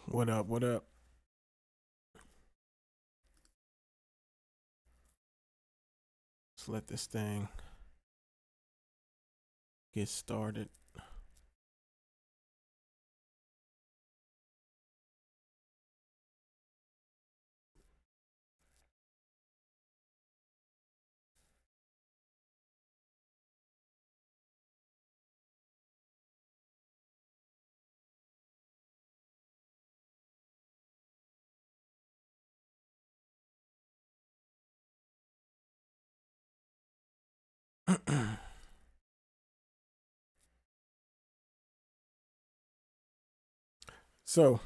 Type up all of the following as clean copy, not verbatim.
What up? What up? Let's let this thing get started. So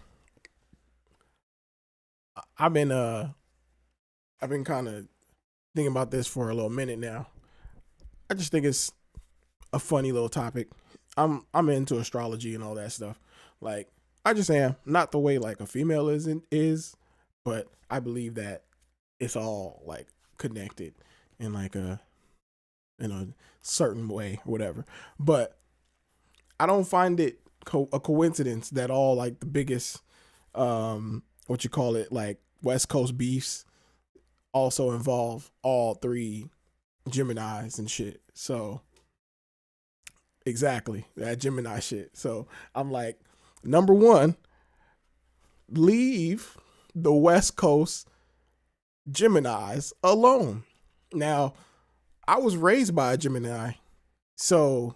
I've been I've been kind of thinking about this for a little minute now. I just think it's a funny little topic. I'm into astrology and all that stuff. Like I just am not the way like a female is, but I believe that it's all like connected in like a certain way, or whatever. But I don't find it a coincidence that all like the biggest what you call it like West Coast beefs also involve all three Geminis and shit. So exactly that Gemini shit. So I'm like, number one, leave the West Coast Geminis alone. Now, I was raised by a Gemini, so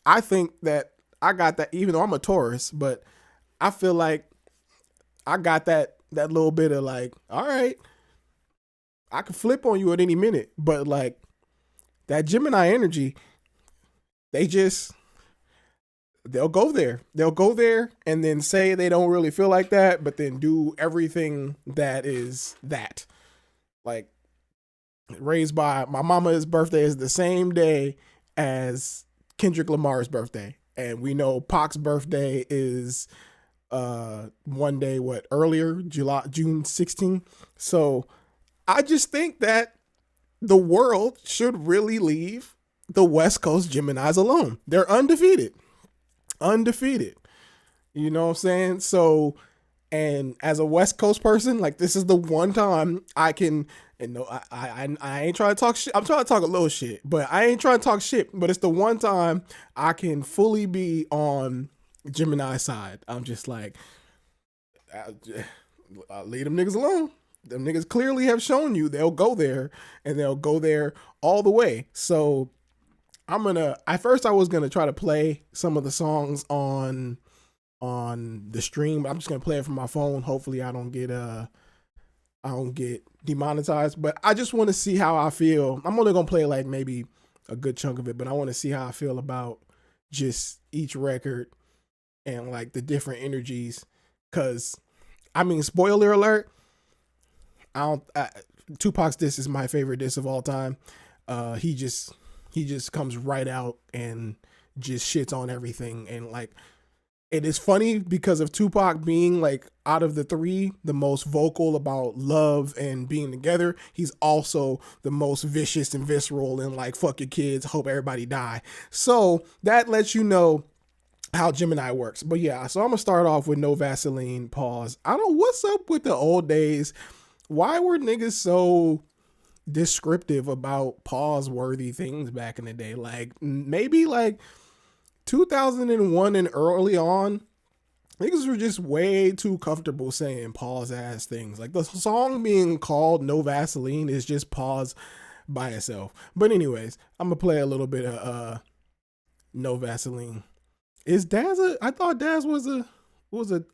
I think that I got that. Even though I'm a Taurus, but I feel like I got that little bit of like, all right, I could flip on you at any minute, but like that Gemini energy, they just they'll go there. They'll go there and then say they don't really feel like that, but then do everything that is that. Like raised by my mama's birthday is the same day as Kendrick Lamar's birthday. And we know Pac's birthday is one day what earlier, June 16th. So I just think that the world should really leave the West Coast Geminis alone. They're undefeated. Undefeated. You know what I'm saying? So, and as a West Coast person, like this is the one time I can, and no, I ain't trying to talk shit. I'm trying to talk a little shit, but I ain't trying to talk shit. But it's the one time I can fully be on Gemini side. I'm just like, I'll leave them niggas alone. Them niggas clearly have shown you they'll go there and they'll go there all the way. So at first I was gonna try to play some of the songs on the stream. I'm just gonna play it from my phone. Hopefully I don't get demonetized. But I just want to see how I feel. I'm only gonna play like maybe a good chunk of it, but I want to see how I feel about just each record and like the different energies. Cause I mean, spoiler alert, I don't. Tupac's diss is my favorite diss of all time. He just comes right out and just shits on everything, and like it is funny because of Tupac being like out of the three the most vocal about love and being together. He's also the most vicious and visceral and like fuck your kids, hope everybody die. So that lets you know how Gemini works. But yeah, so I'm gonna start off with No Vaseline. Pause. I don't know what's up with the old days. Why were niggas so descriptive about pause worthy things back in the day? Like maybe like 2001 and early on, niggas were just way too comfortable saying pause ass things. Like the song being called No Vaseline is just pause by itself. But anyways, I'm gonna play a little bit of No Vaseline. Is Daz a? I thought Daz was a.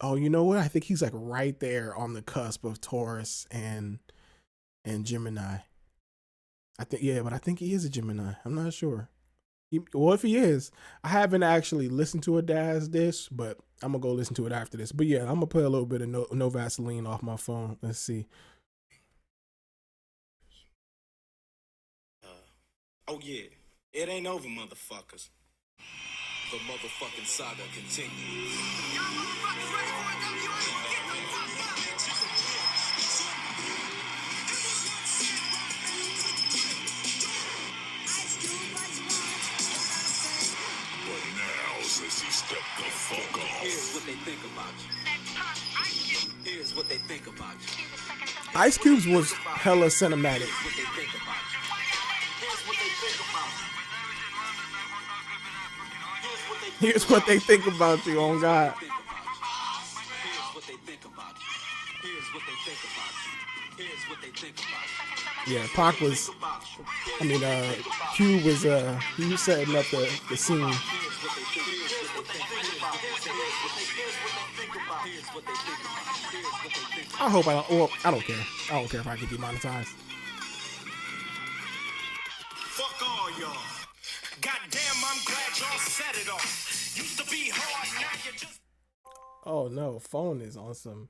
Oh, you know what? I think he's like right there on the cusp of Taurus and Gemini. I think yeah, but I think he is a Gemini. I'm not sure. Well, if he is, I haven't actually listened to a Daz dish, but I'm gonna go listen to it after this. But yeah, I'm gonna play a little bit of No Vaseline off my phone. Let's see. Oh yeah, it ain't over, motherfuckers. The motherfucking saga continues. Y'all motherfuckers ready for a WA? Get the fuck up! Here's what they think about you. Here's what they think about you. Ice Cube's was hella cinematic. Here's what they think about you. Here's what they think about you. Here's what they think about you, on God. Here's what they think about you. Here's what they think about you. Here's what they think about you. Yeah, Pac was, I mean, Cube was, he was setting up the scene. I hope I don't, well, I don't care. I don't care if I get demonetized. Fuck all y'all. Goddamn, I'm glad y'all set it off. Used to be hard, now you just. Oh no, phone is on some,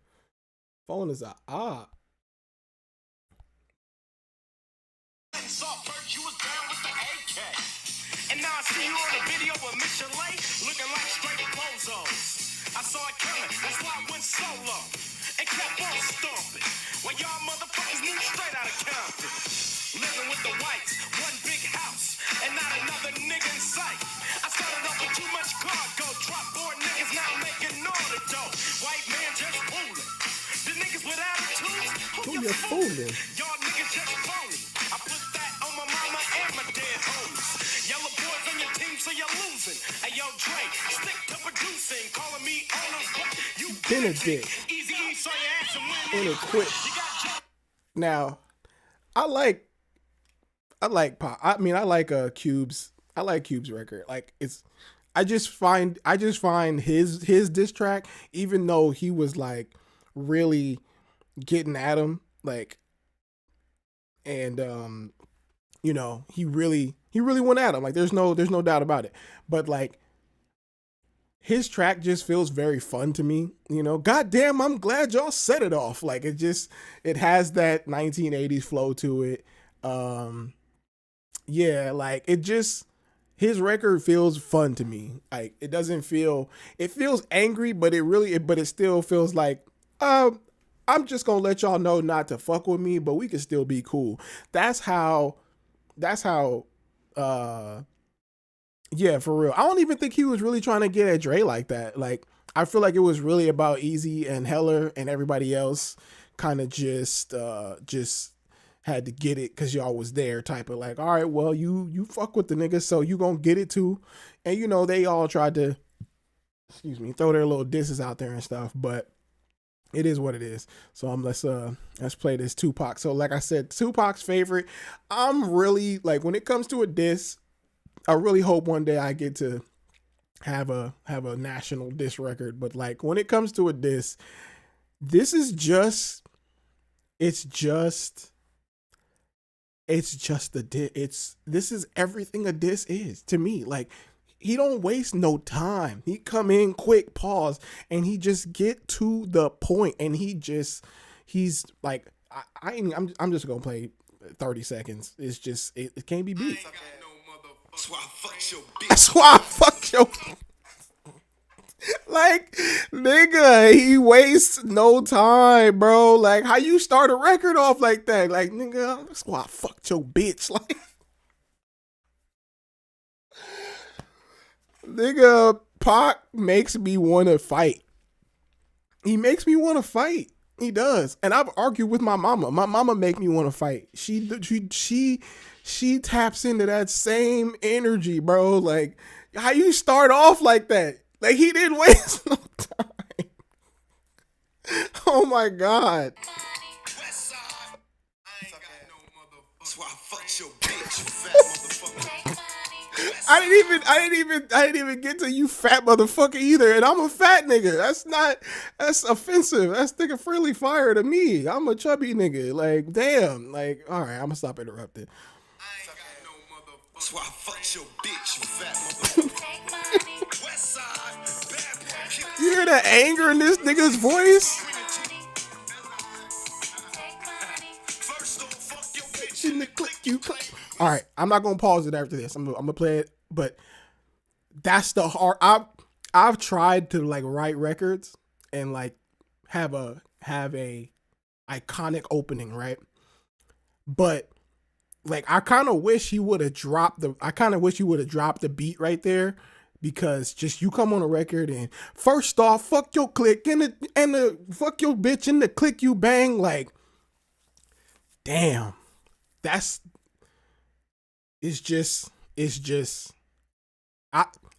phone is a op. Saw first you was down with the AK. And now I see you on a video with Michelet looking like straight bozos. I saw it coming, that's why I went solo and kept on stomping. When y'all motherfuckers moved straight out of Compton. Living with the whites, one big house, and not another nigga in sight. I started off with too much cargo, drop 4 niggas now making all the dough. White man just fooling. The niggas with attitudes, Who you fooling? y'all niggas just phony. I put that on my mama and my dead homies. Yellow boys on your team, so you're losing. Hey, yo, Dre, stick to producing. Calling me owner's boy. You Benedict. Easy E, so you ass and win. In it quick. You got Now, I like Pop. I mean, I like Cube's. I like Cube's record. Like it's, I just find his diss track, even though he was like really getting at him, like, and you know, he really went at him. Like there's no doubt about it. But like his track just feels very fun to me. You know, goddamn, I'm glad y'all set it off. Like it has that 1980s flow to it. Yeah, like his record feels fun to me. Like it doesn't feel, it feels angry, but it still feels like, I'm just gonna let y'all know not to fuck with me, but we can still be cool. That's how, yeah, for real. I don't even think he was really trying to get at Dre like that. Like, I feel like it was really about Easy and Heller, and everybody else kind of just had to get it because y'all was there type of like, all right, well, you fuck with the niggas, so you gonna get it too. And you know, they all tried to, throw their little disses out there and stuff, but it is what it is. So let's play this Tupac. So like I said, Tupac's favorite. I'm really like, when it comes to a diss, I really hope one day I get to have a national diss record. But like when it comes to a diss, this is just a diss. This is everything a diss is to me. Like he don't waste no time. He come in quick, pause, and he just get to the point. And he's like, I'm just gonna play 30 seconds. It's just it can't be beat. That's why I fucked your bitch. That's why I fucked your. Like, nigga, he wastes no time, bro. Like, how you start a record off like that? Like, nigga, that's why I fucked your bitch. Like, nigga, Pac makes me want to fight. He makes me want to fight. He does. And I've argued with my mama. My mama make me want to fight. She taps into that same energy, bro. Like, how you start off like that? Like, he didn't waste no time. Oh my God. That's why I fucked your bitch, you fat motherfucker. I didn't even get to you fat motherfucker either. And I'm a fat nigga. That's offensive. That's nigga friendly fire to me. I'm a chubby nigga. Like, damn. Like, all right, I'm gonna stop interrupting. That's why I fucked your bitch, you fat motherfucker. West side, bad boy. You hear the anger in this nigga's voice? First don't fuck your bitch. In the click you click. All right, I'm not gonna pause it after this. I'm gonna play it, but that's the hard. I've tried to like write records and like have a iconic opening, right? But like I kind of wish he would have dropped the beat right there, because just you come on a record and first off, fuck your clique and the fuck your bitch and the click you bang, like, damn, that's it's just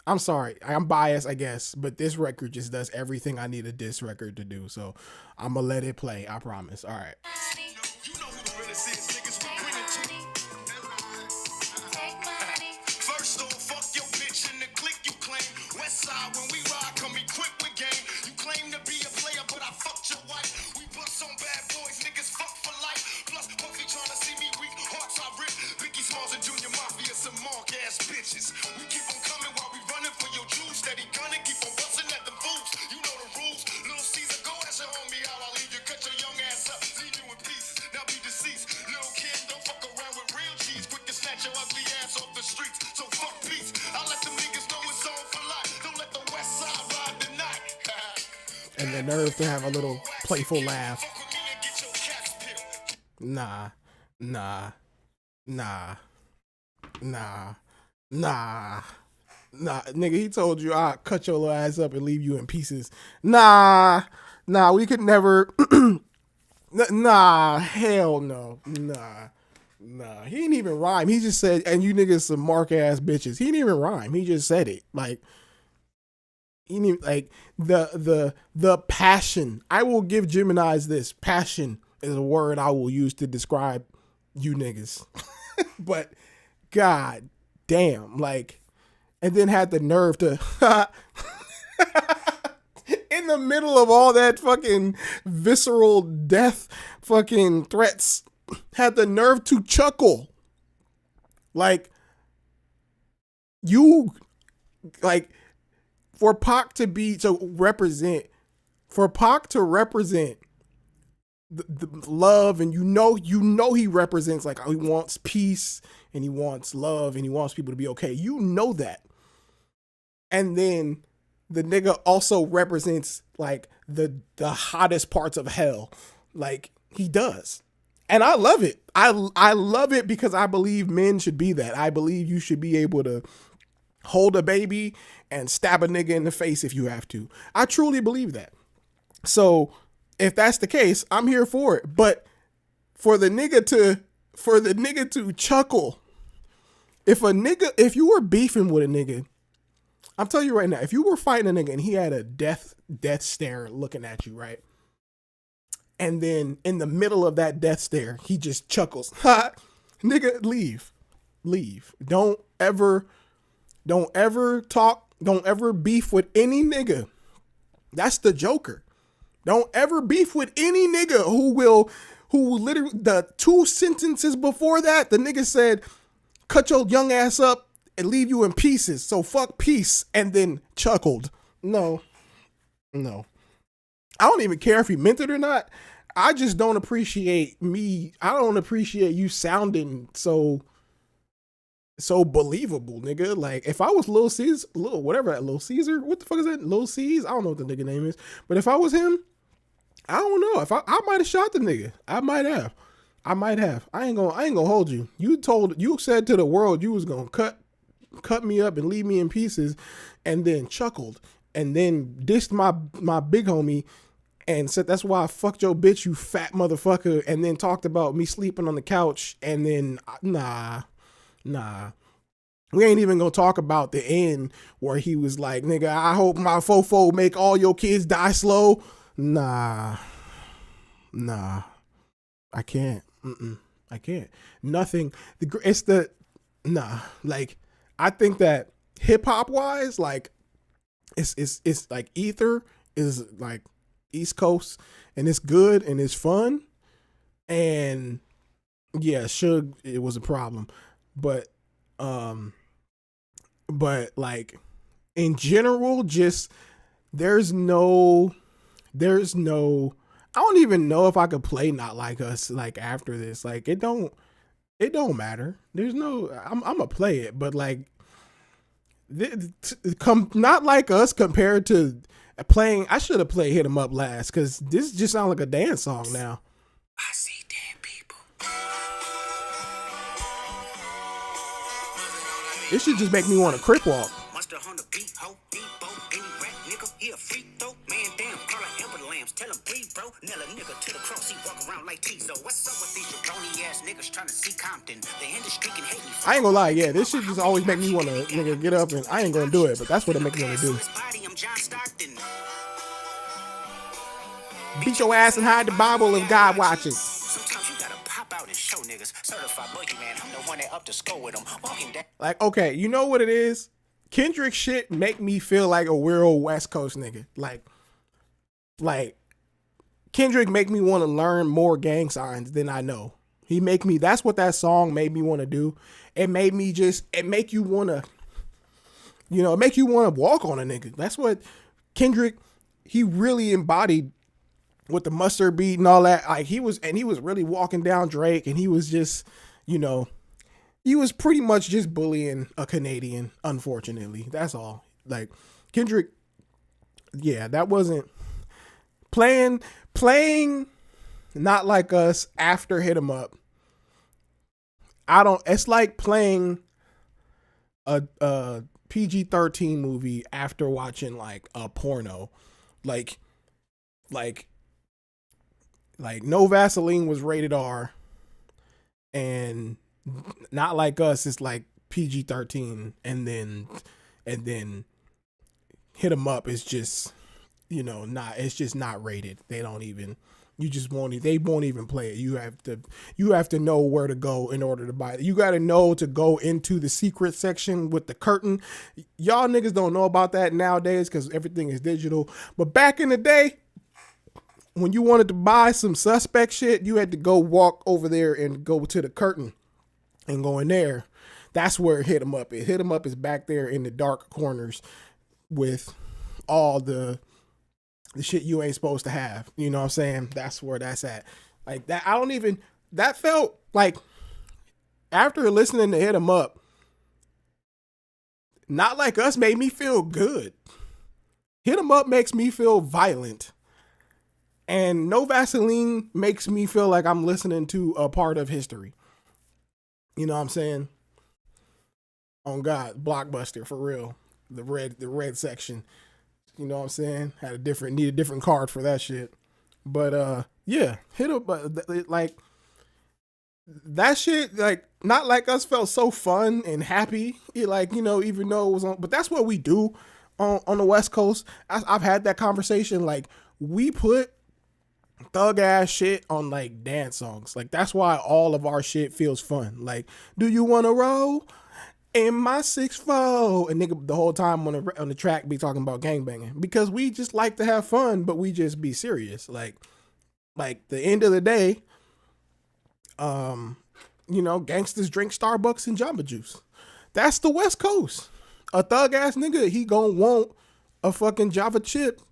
I'm sorry, I'm biased, I guess, but this record just does everything I need a diss record to do. So I'm gonna let it play. I promise. All right. You know who the realest is, niggas. We winning too. First off, fuck your bitch and the click you claim. West side, when we ride, come equipped with game. You claim to be a player, but I fucked your wife. We bust on bad boys, niggas fuck for life. Plus, Puffy tryna see me weak, hearts I rip. Biggie Smalls and Junior Mafia, some mark ass bitches. We keep on coming while we running for your juice. Steady gunning, keep on busting at the fools. You know the rules. Little Caesar, go ask your homie how I leave you. Cut your young ass up, leave you in pieces. Now be deceased. Little kid, don't fuck around with real cheese. Quick to snatch your ugly ass off the streets. So fuck peace. I let them niggas know it's on for life. Don't let the West Side ride the night. And the nerve to have a little playful laugh. Fuck with me and get your cats peeled. Nah, nah, nah, nah, nah. Nah, nigga, he told you I'll cut your little ass up and leave you in pieces. Nah, we could never. Nah, hell no. Nah. He didn't even rhyme. He just said, and you niggas some mark ass bitches. He didn't even rhyme. He just said it. Like, he didn't even, like, the passion. I will give Geminis this. Passion is a word I will use to describe you niggas. But, god damn, like, and then had the nerve to in the middle of all that fucking visceral death fucking threats, had the nerve to chuckle. Like, you, like, for Pac to represent the love, and you know he represents, like, he wants peace and he wants love and he wants people to be okay. You know that. And then the nigga also represents, like, the hottest parts of hell. Like, he does. And I love it. I love it because I believe men should be that. I believe you should be able to hold a baby and stab a nigga in the face if you have to. I truly believe that. So if that's the case, I'm here for it. But for the nigga to chuckle, if you were beefing with a nigga, I'm telling you right now, if you were fighting a nigga and he had a death stare looking at you, right? And then in the middle of that death stare, he just chuckles. Ha! Nigga, leave. Don't ever beef with any nigga. That's the Joker. Don't ever beef with any nigga who literally, the 2 sentences before that, the nigga said, cut your young ass up and leave you in pieces. So fuck peace. And then chuckled. No. I don't even care if he meant it or not. I just don't appreciate I don't appreciate you sounding so believable, nigga. Like, if I was Lil Caesar, what the fuck is that? Lil C's? I don't know what the nigga name is. But if I was him, I don't know. If I might have shot the nigga. I might have. I ain't gonna hold you. You said to the world you was gonna cut me up and leave me in pieces, and then chuckled, and then dissed my big homie and said that's why I fucked your bitch, you fat motherfucker, and then talked about me sleeping on the couch, and then nah. We ain't even gonna talk about the end where he was like, nigga, I hope my fofo make all your kids die slow. Nah. I can't. I can't. Nothing. Like, I think that hip hop wise, like, it's like Ether is like East Coast, and it's good and it's fun. And yeah, Suge, it was a problem. But like, in general, just there's no I don't even know if I could play Not Like Us, like, after this. Like, it don't matter. There's no, I'm gonna play it, but like, Not Like Us compared to playing, I should have played Hit 'Em Up last, because this just sounds like a dance song now. I see dead people. It should just make me want to crip walk. Must have on the beat, ho, Debo, any rap nigga, he a free throw. Man, damn, call like Amber Lambs, tell him breathe, bro. Nail a nigga to the cross, he walk around like Tizo. What's up with these jabroni ass niggas trying to see Compton? The industry can hate me. I ain't gonna lie, yeah, this shit just always make me want to nigga get up, and I ain't gonna do it, but that's what it make me want to do. I'm John Stockton. Beat your ass and hide the Bible if God watching. Sometimes you gotta pop out and show niggas. Certified boogeyman, I'm the one that up to score with them. Walking down. Like, okay, you know what it is? Kendrick shit make me feel like a real West Coast nigga. Like Kendrick make me want to learn more gang signs than I know. He make me, that's what that song made me want to do. It made me just, it make you want to, you know, it make you want to walk on a nigga. That's what Kendrick, he really embodied with the mustard beat and all that. Like he was really walking down Drake, and he was just, you know, he was pretty much just bullying a Canadian, unfortunately. That's all. Like Kendrick, yeah, that wasn't playing Not Like Us after Hit 'Em Up. It's like playing a PG-13 movie after watching like a porno. Like No Vaseline was rated R, and Not Like Us is like PG-13, and then Hit 'Em Up is just, you know, it's just not rated. They won't even play it. You have to know where to go in order to buy it. You got to know to go into the secret section with the curtain. Y'all niggas don't know about that nowadays because everything is digital. But back in the day, when you wanted to buy some suspect shit, you had to go walk over there and go to the curtain and go in there. That's where Hit 'Em Up is. Hit 'Em Up is back there in the dark corners with all the shit you ain't supposed to have. You know what I'm saying? That's where that's at. Like that, that felt like after listening to Hit 'Em Up, Not Like Us made me feel good. Hit 'Em Up makes me feel violent. And No Vaseline makes me feel like I'm listening to a part of history. You know what I'm saying? On God, Blockbuster, for real. The red section. You know what I'm saying? Need a different card for that shit. But yeah, Hit 'Em Up, like that shit, like Not Like Us felt so fun and happy. Like, you know, even though it was on, but that's what we do on the West Coast. I've had that conversation. Like, we put thug ass shit on like dance songs. Like, that's why all of our shit feels fun. Like, do you want to roll in my 6'4"? And nigga the whole time on the track be talking about gangbanging, because we just like to have fun, but we just be serious. Like the end of the day, you know, gangsters drink Starbucks and Jamba Juice. That's the West Coast. A thug ass nigga, he gonna want a fucking Java chip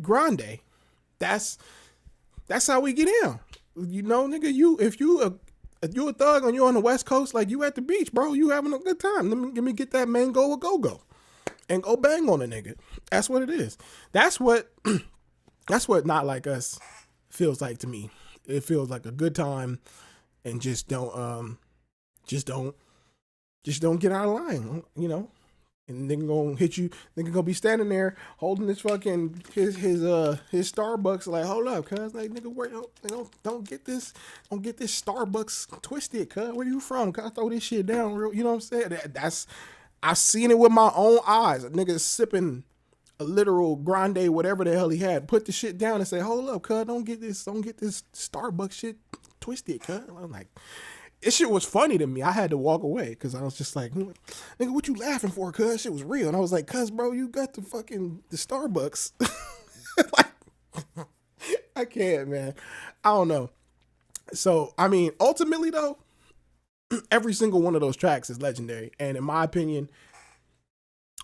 grande. That's how we get in. You know, nigga, if you a thug and you're on the West Coast, like you at the beach, bro, you having a good time. Let me get that mango a go and go bang on a nigga. That's what it is. That's what Not Like Us feels like to me. It feels like a good time, and just don't get out of line, you know. And nigga gonna hit you. Nigga gonna be standing there holding his fucking his Starbucks. Like, hold up, cuz. Like, nigga, where don't get this Starbucks twisted, cuz. Where you from? Cuz, throw this shit down real. You know what I'm saying? I've seen it with my own eyes. A nigga sipping a literal grande, whatever the hell he had. Put the shit down and say, hold up, cuz. Don't get this Starbucks shit twisted, cuz. I'm like, this shit was funny to me. I had to walk away because I was just like, nigga, what you laughing for, cuz? Shit was real. And I was like, cuz, bro, you got the Starbucks. Like, I can't, man. I don't know. So, I mean, ultimately, though, every single one of those tracks is legendary. And in my opinion,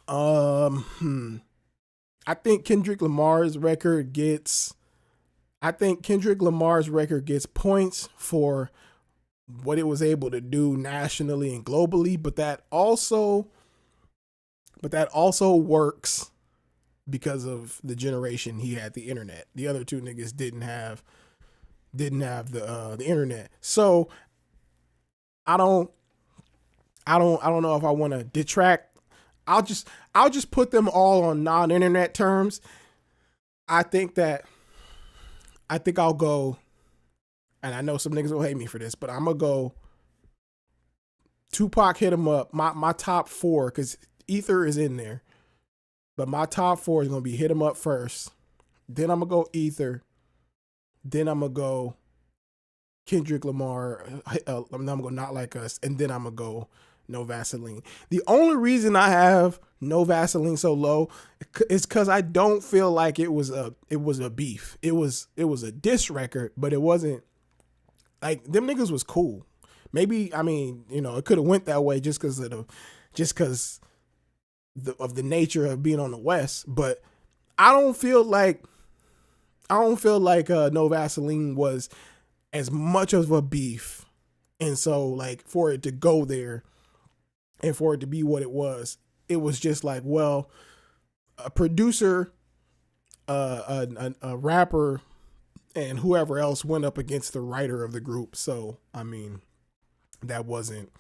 I think Kendrick Lamar's record gets points for what it was able to do nationally and globally, but that also works because of the generation he had, the internet. The other two niggas didn't have the internet. So I don't know if I want to detract I'll just put them all on non-internet terms. I think I'll go, and I know some niggas will hate me for this, but I'm gonna go Tupac, Hit 'Em Up. My top four, because Ether is in there, but my top four is gonna be Hit 'Em Up first. Then I'm gonna go Ether. Then I'm gonna go Kendrick Lamar. I'm gonna go Not Like Us, and then I'm gonna go No Vaseline. The only reason I have No Vaseline so low is because I don't feel like it was a beef. It was a diss record, but it wasn't like them niggas was cool. Maybe, I mean, you know, it could have went that way just because of the nature of being on the West. But I don't feel like No Vaseline was as much of a beef, and so like for it to go there and for it to be what it was just like, well, a producer, a rapper, and whoever else went up against the writer of the group. So I mean, that wasn't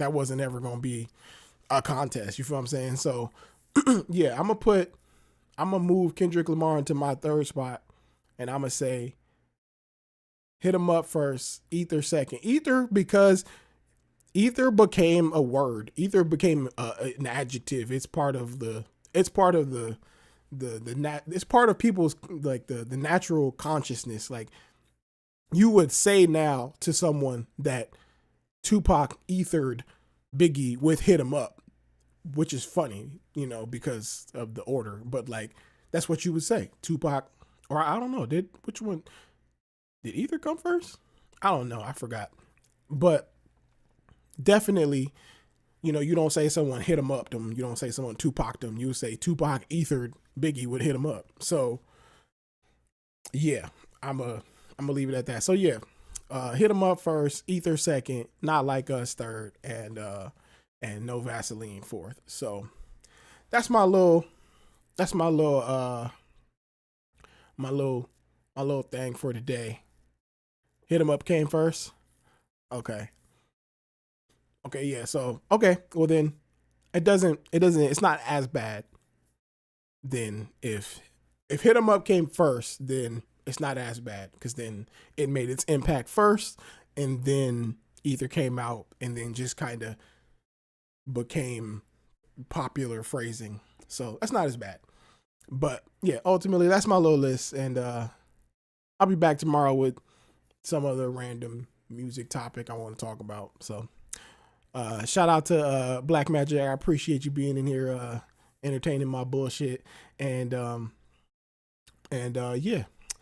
ever gonna be a contest. You feel what I'm saying? So yeah, I'm gonna move Kendrick Lamar into my third spot, and I'm gonna say Hit 'Em Up first, Ether second. Ether because Ether became a word. Ether became an adjective. It's part of it's part of people's like the natural consciousness. Like you would say now to someone that Tupac ethered Biggie with Hit 'Em Up, which is funny, you know, because of the order. But like that's what you would say. Tupac, or I don't know, which one did Ether come first? I don't know. I forgot. But definitely, you know, you don't say someone hit him up them. You don't say someone Tupac them. You say Tupac ethered Biggie would hit him up. So yeah, I'm gonna leave it at that. So yeah, Hit 'Em Up first, Ether second, Not Like Us third, and No Vaseline fourth. So that's my little thing for today. Hit 'Em Up came first. Okay. Okay, yeah. So okay, well then it's not as bad. Then if Hit 'Em Up came first, then it's not as bad because then it made its impact first, and then Ether came out, and then just kind of became popular phrasing. So that's not as bad. But yeah, ultimately that's my little list, and I'll be back tomorrow with some other random music topic I want to talk about. So shout out to Black Magic. I appreciate you being in here entertaining my bullshit, and yeah.